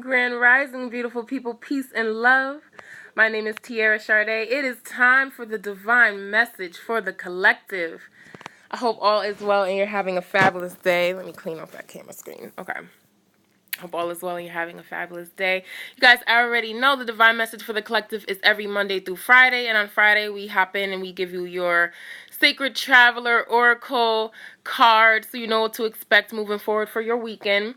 Grand Rising, beautiful people, peace and love. My name is TiaraSharde. It is time for the divine message for the collective. I hope all is well and you're having a fabulous day. Let me clean off that camera screen. Okay. Hope all is well and you're having a fabulous day. You guys already know the divine message for the collective is every Monday through Friday. And on Friday, we hop in and we give you your Sacred Traveler Oracle card so you know what to expect moving forward for your weekend.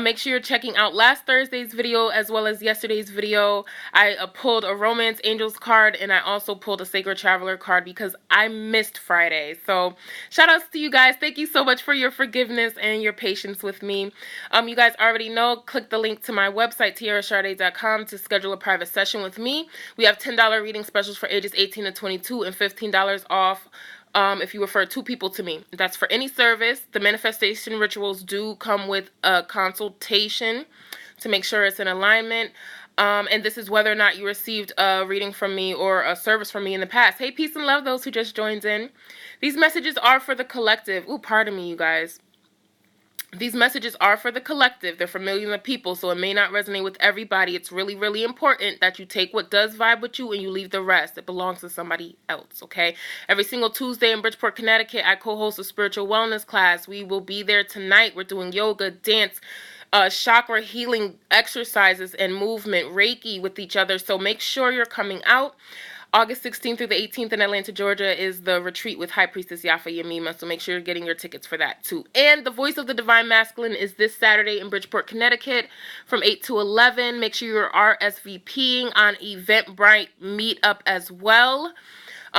Make sure you're checking out last Thursday's video as well as yesterday's video. I pulled a Romance Angels card and I also pulled a Sacred Traveler card because I missed Friday. So shout outs to you guys. Thank you so much for your forgiveness and your patience with me. You guys already know, click the link to my website, TiaraSharde.com, to schedule a private session with me. We have $10 reading specials for ages 18 to 22 and $15 off if you refer 2 people to me. That's for any service. The manifestation rituals do come with a consultation to make sure it's in alignment. And this is whether or not you received a reading from me or a service from me in the past. Hey, peace and love those who just joined in. These messages are for the collective. Ooh, pardon me, you guys. These messages are for the collective. They're for millions of people, so it may not resonate with everybody. It's really, really important that you take what does vibe with you and you leave the rest. It belongs to somebody else, okay? Every single Tuesday in Bridgeport, Connecticut, I co-host a spiritual wellness class. We will be there tonight. We're doing yoga, dance, chakra healing exercises, and movement, Reiki with each other. So make sure you're coming out. August 16th through the 18th in Atlanta, Georgia is the retreat with High Priestess Yafa Yamima, so make sure you're getting your tickets for that too. And the Voice of the Divine Masculine is this Saturday in Bridgeport, Connecticut from 8 to 11. Make sure you're RSVPing on Eventbrite Meetup as well.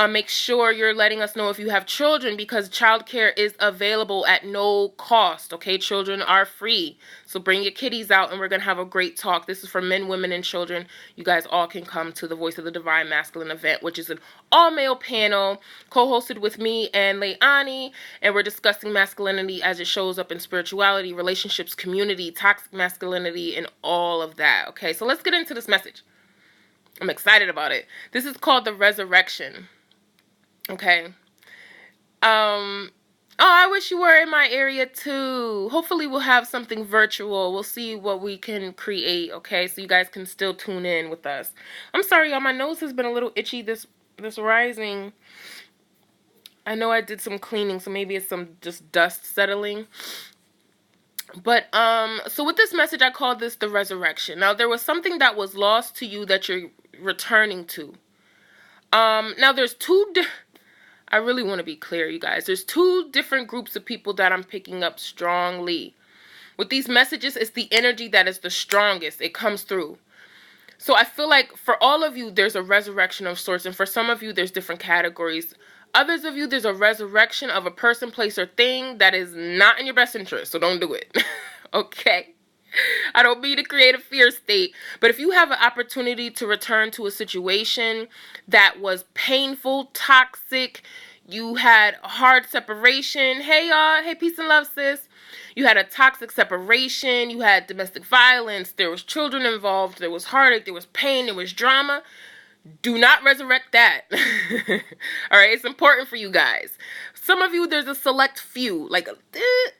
Make sure you're letting us know if you have children because childcare is available at no cost, okay? Children are free. So bring your kiddies out and we're going to have a great talk. This is for men, women, and children. You guys all can come to the Voice of the Divine Masculine event, which is an all-male panel co-hosted with me and Leilani, and we're discussing masculinity as it shows up in spirituality, relationships, community, toxic masculinity, and all of that, okay? So let's get into this message. I'm excited about it. This is called the resurrection. Okay. Oh, I wish you were in my area too. Hopefully we'll have something virtual. We'll see what we can create, okay? So you guys can still tune in with us. I'm sorry, y'all. My nose has been a little itchy this rising. I know I did some cleaning, so maybe it's some just dust settling. But, so with this message, I call this the resurrection. Now, there was something that was lost to you that you're returning to. Now there's I really want to be clear, you guys. There's 2 different groups of people that I'm picking up strongly. With these messages, it's the energy that is the strongest. It comes through. So I feel like for all of you, there's a resurrection of sorts. And for some of you, there's different categories. Others of you, there's a resurrection of a person, place, or thing that is not in your best interest. So don't do it. Okay? I don't mean to create a fear state, but if you have an opportunity to return to a situation that was painful, toxic, you had a hard separation. Hey, y'all. Hey, peace and love, sis. You had a toxic separation. You had domestic violence. There was children involved. There was heartache. There was pain. There was drama. Do not resurrect that. All right, it's important for you guys. Some of you, there's a select few, like a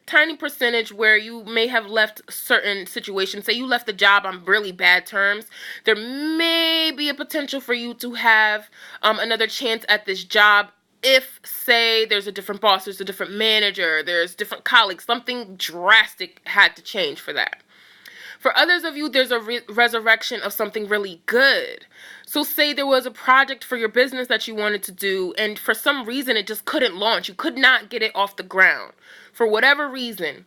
tiny percentage where you may have left certain situations. Say you left the job on really bad terms. There may be a potential for you to have another chance at this job if, say, there's a different boss, there's a different manager, there's different colleagues. Something drastic had to change for that. For others of you, there's a resurrection of something really good. So say there was a project for your business that you wanted to do, and for some reason it just couldn't launch. You could not get it off the ground. For whatever reason,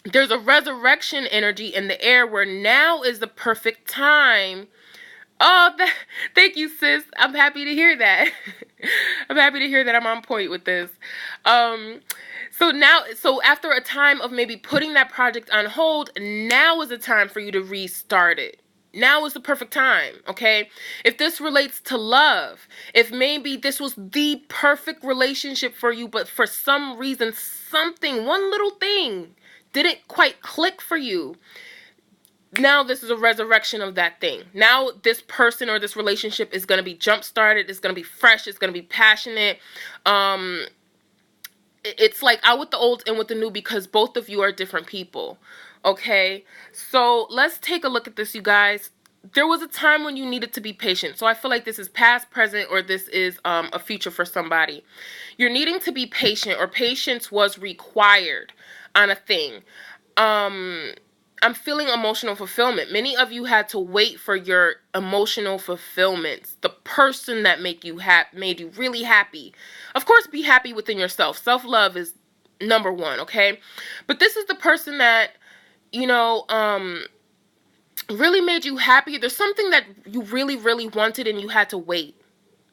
there's a resurrection energy in the air where now is the perfect time. Oh, thank you, sis. I'm happy to hear that. I'm happy to hear that I'm on point with this. So after a time of maybe putting that project on hold, now is the time for you to restart it. Now is the perfect time, okay? If this relates to love, if maybe this was the perfect relationship for you, but for some reason, one little thing didn't quite click for you, now this is a resurrection of that thing. Now this person or this relationship is going to be jump-started. It's going to be fresh. It's going to be passionate. it's like out with the old and with the new, because both of you are different people. Okay, so let's take a look at this, you guys. There was a time when you needed to be patient. So I feel like this is past, present, or this is a future for somebody. You're needing to be patient, or patience was required on a thing. I'm feeling emotional fulfillment. Many of you had to wait for your emotional fulfillments. The person that made you really happy. Of course, be happy within yourself. Self-love is number one, okay? But this is the person that, you know, really made you happy. There's something that you really, really wanted and you had to wait.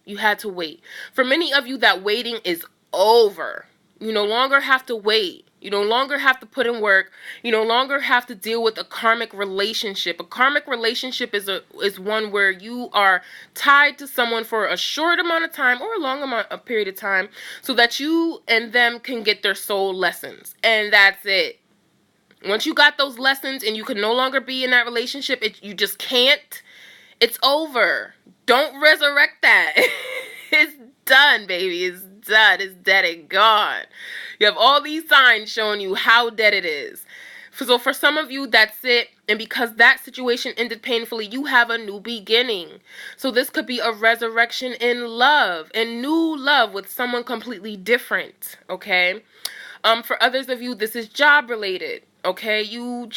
You had to wait. For many of you, that waiting is over. You no longer have to wait. You no longer have to put in work. You no longer have to deal with a karmic relationship. A karmic relationship is one where you are tied to someone for a short amount of time or a period of time, so that you and them can get their soul lessons. And that's it. Once you got those lessons and you can no longer be in that relationship, you just can't. It's over. Don't resurrect that. It's done, baby. It's done. It's dead and gone. You have all these signs showing you how dead it is. So for some of you, that's it. And because that situation ended painfully, you have a new beginning. So this could be a resurrection in love, and new love with someone completely different, okay? For others of you, this is job related. Okay, you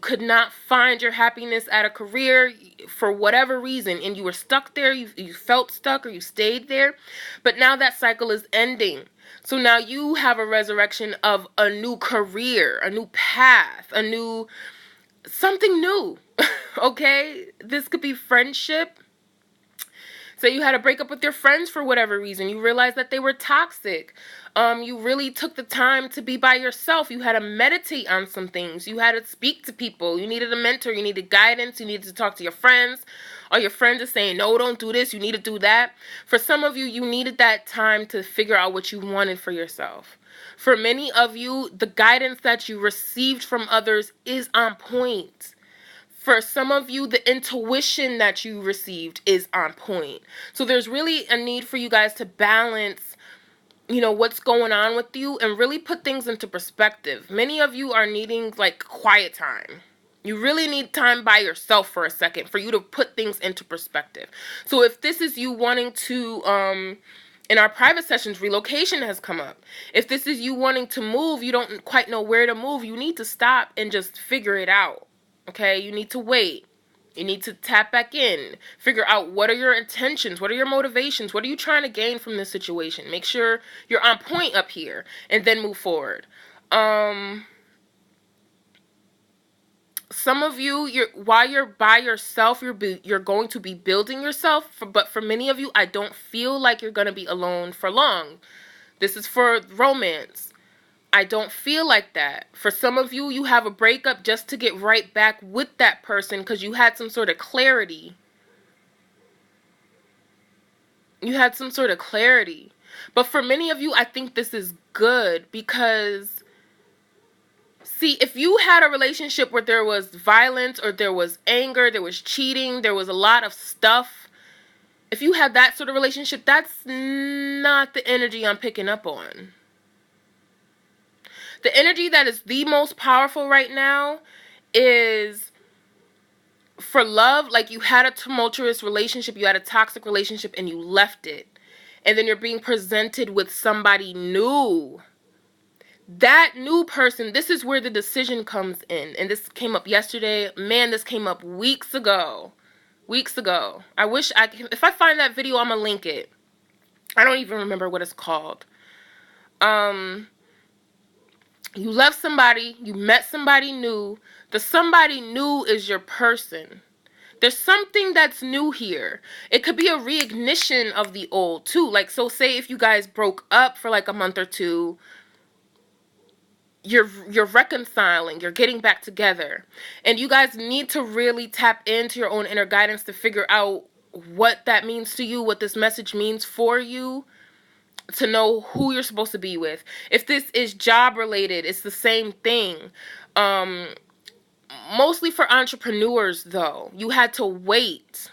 could not find your happiness at a career for whatever reason, and you were stuck there, you felt stuck, or you stayed there, but now that cycle is ending. So now you have a resurrection of a new career, a new path, something new. Okay, this could be friendship. Say you had to break up with your friends for whatever reason. You realized that they were toxic. You really took the time to be by yourself. You had to meditate on some things. You had to speak to people. You needed a mentor. You needed guidance. You needed to talk to your friends. Or your friends are saying, no, don't do this. You need to do that. For some of you, you needed that time to figure out what you wanted for yourself. For many of you, the guidance that you received from others is on point. For some of you, the intuition that you received is on point. So there's really a need for you guys to balance, what's going on with you and really put things into perspective. Many of you are needing like quiet time. You really need time by yourself for a second for you to put things into perspective. So if this is you wanting to, in our private sessions, relocation has come up. If this is you wanting to move, you don't quite know where to move, you need to stop and just figure it out. Okay, you need to wait. You need to tap back in. Figure out what are your intentions, what are your motivations, what are you trying to gain from this situation. Make sure you're on point up here and then move forward. Some of you, while you're by yourself, you're going to be building yourself. But for many of you, I don't feel like you're going to be alone for long. This is for romance. I don't feel like that. For some of you, you have a breakup just to get right back with that person because you had some sort of clarity. You had some sort of clarity. But for many of you, I think this is good because, see, if you had a relationship where there was violence or there was anger, there was cheating, there was a lot of stuff, if you had that sort of relationship, that's not the energy I'm picking up on. The energy that is the most powerful right now is for love. Like you had a tumultuous relationship, you had a toxic relationship, and you left it. And then you're being presented with somebody new. That new person, this is where the decision comes in. And this came up yesterday. Man, this came up weeks ago. Weeks ago. I wish if I find that video, I'm going to link it. I don't even remember what it's called. You left somebody, you met somebody new. The somebody new is your person. There's something that's new here. It could be a reignition of the old too. Like, so say if you guys broke up for like a month or two, you're reconciling, you're getting back together. And you guys need to really tap into your own inner guidance to figure out what that means to you, what this message means for you. To know who you're supposed to be with. If this is job related, it's the same thing. Mostly for entrepreneurs though. You had to wait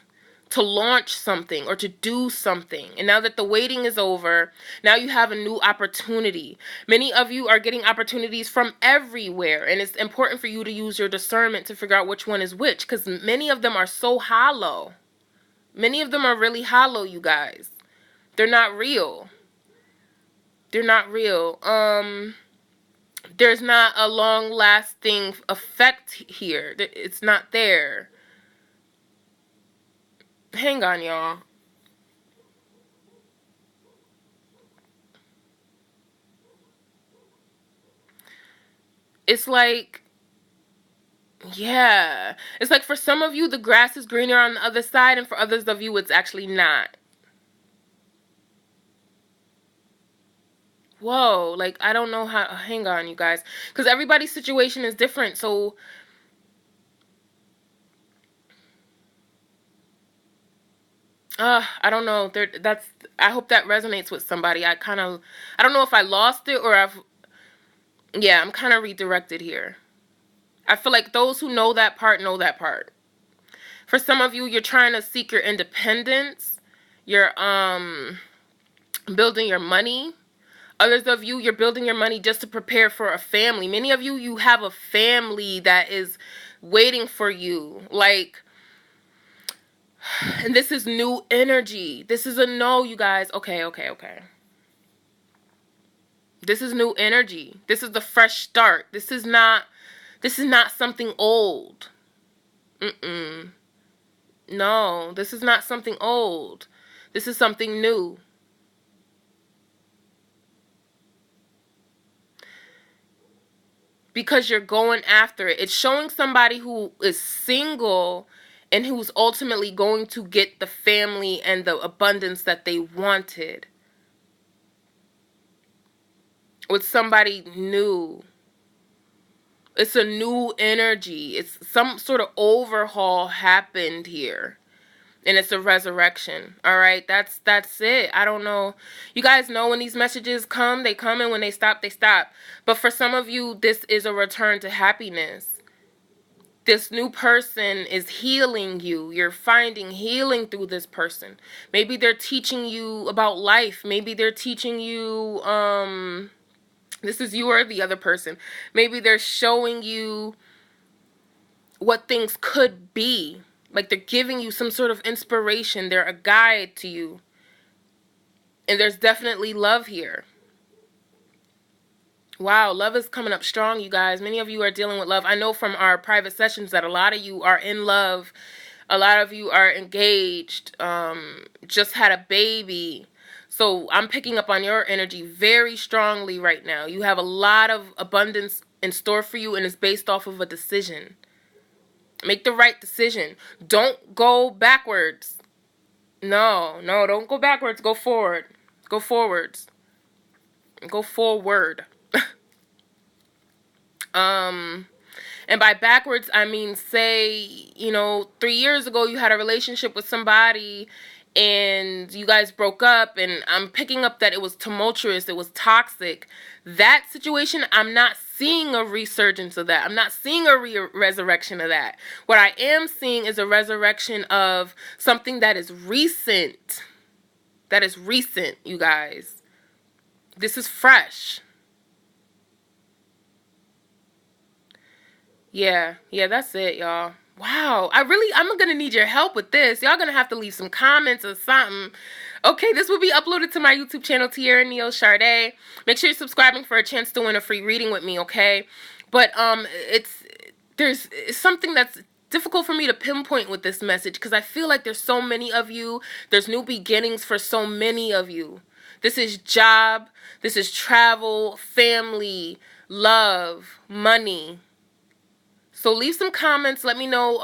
to launch something or to do something. And now that the waiting is over, now you have a new opportunity. Many of you are getting opportunities from everywhere, and it's important for you to use your discernment to figure out which one is which, because many of them are so hollow. Many of them are really hollow, you guys. They're not real. They're not real. There's not a long-lasting effect here. It's not there. Hang on, y'all. It's like, yeah. It's like for some of you, the grass is greener on the other side, and for others of you, it's actually not. Whoa, like, I don't know how, hang on, you guys. Because everybody's situation is different, so I don't know. I hope that resonates with somebody. I don't know if I lost it or yeah, I'm kind of redirected here. I feel like those who know that part know that part. For some of you, you're trying to seek your independence. You're building your money. Others of you, you're building your money just to prepare for a family. Many of you, you have a family that is waiting for you. Like, and this is new energy. This is a no, you guys. Okay. This is new energy. This is the fresh start. This is not something old. No, this is not something old. This is something new. Because you're going after it. It's showing somebody who is single and who's ultimately going to get the family and the abundance that they wanted. With somebody new. It's a new energy. It's some sort of overhaul happened here. And it's a resurrection. All right, that's it. I don't know. You guys know when these messages come, they come, and when they stop, they stop. But for some of you, this is a return to happiness. This new person is healing you. You're finding healing through this person. Maybe they're teaching you about life. Maybe they're teaching you, this is you or the other person. Maybe they're showing you what things could be. Like they're giving you some sort of inspiration. They're a guide to you. And there's definitely love here. Wow, love is coming up strong, you guys. Many of you are dealing with love. I know from our private sessions that a lot of you are in love. A lot of you are engaged. Just had a baby. So I'm picking up on your energy very strongly right now. You have a lot of abundance in store for you, and it's based off of a decision. Make the right decision. Don't go backwards. No, don't go backwards. Go forward. Go forwards. Go forward. And by backwards, I mean, say, 3 years ago you had a relationship with somebody and you guys broke up, and I'm picking up that it was tumultuous, it was toxic. That situation, I'm not seeing a resurgence of that. I'm not seeing a resurrection of that. What I am seeing is a resurrection of something that is recent. That is recent, you guys. This is fresh. Yeah, that's it, y'all. Wow, I'm going to need your help with this. Y'all going to have to leave some comments or something. Okay, this will be uploaded to my YouTube channel, TiaraSharde. Make sure you're subscribing for a chance to win a free reading with me, okay? But it's something that's difficult for me to pinpoint with this message because I feel like there's so many of you. There's new beginnings for so many of you. This is job, this is travel, family, love, money. So leave some comments. Let me know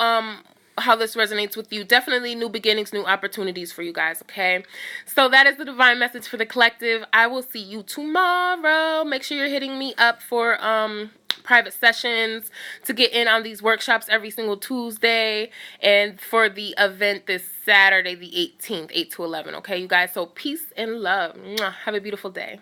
how this resonates with you. Definitely new beginnings, new opportunities for you guys, okay? So that is the divine message for the collective. I will see you tomorrow. Make sure you're hitting me up for private sessions to get in on these workshops every single Tuesday, and for the event this Saturday, the 18th, 8 to 11, okay, you guys? So peace and love. Mwah. Have a beautiful day.